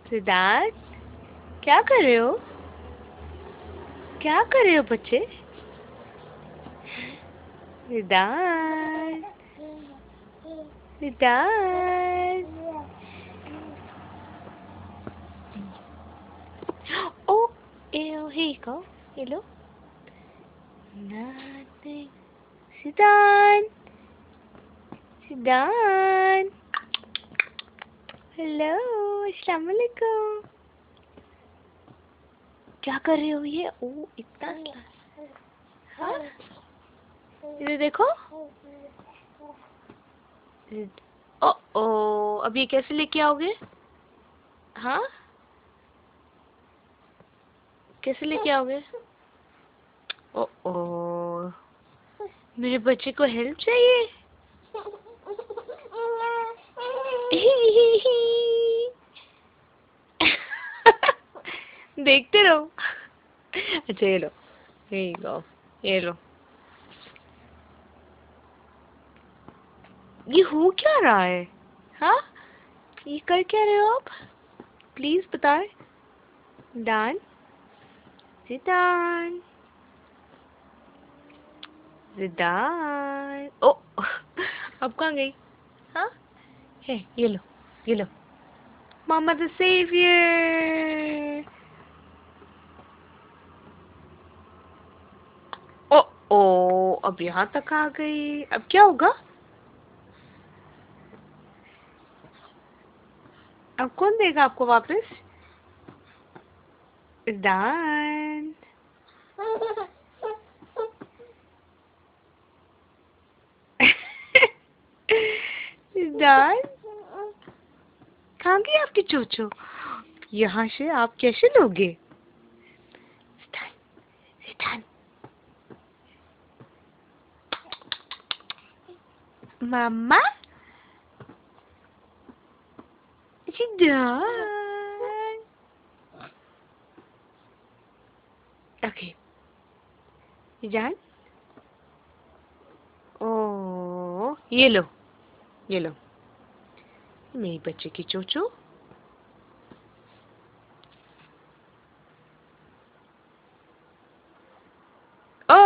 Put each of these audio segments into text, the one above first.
सिद्धार्थ, क्या कर रहे हो? क्या कर रहे हो बच्चे? Siddharth, Siddharth. Oh, here you go. Hello. Nothing. Siddhan. Siddhan. Hello, अस्सलाम वालेकुम। क्या कर रहे हो ये? ओ, इतना हाँ? इधर देखो। ओ ओ, अब ये कैसे लेके आओगे? हाँ, कैसे लेके आओगे? ओ ओ, मेरे बच्चे को हेल्प चाहिए। देखते रहो। अच्छा, ये लो, ये लो, ये लो। ये हो क्या रहा है? हाँ, ये कर क्या रहे हो आप? प्लीज बताएं। दान, जिदान, जिदान। ओ, अब कहाँ गई? हाँ, है, ये लो, ये लो। मामा द सेवियर। ओ ओ, अब यहाँ तक आ गई। अब क्या होगा? अब कौन देगा आपको वापस? दान। दान, कहाँ गई आपकी चोचो? यहाँ से आप कैसे लोगे? सिद्धांत, सिद्धांत। मामा, सिद्धांत। ओके, सिद्धांत। ओ, ये लो, ये लो, मेरी बच्चे की चोचो। ओ,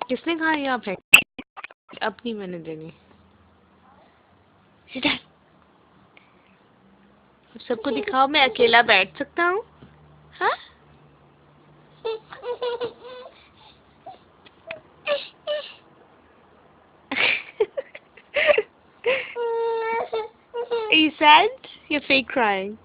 किसने कहा ये आप है? अब नहीं मैंने देनी। सिद्धांत, सबको दिखाओ मैं अकेला बैठ सकता हूँ। हाँ? Are you sad? You're fake crying.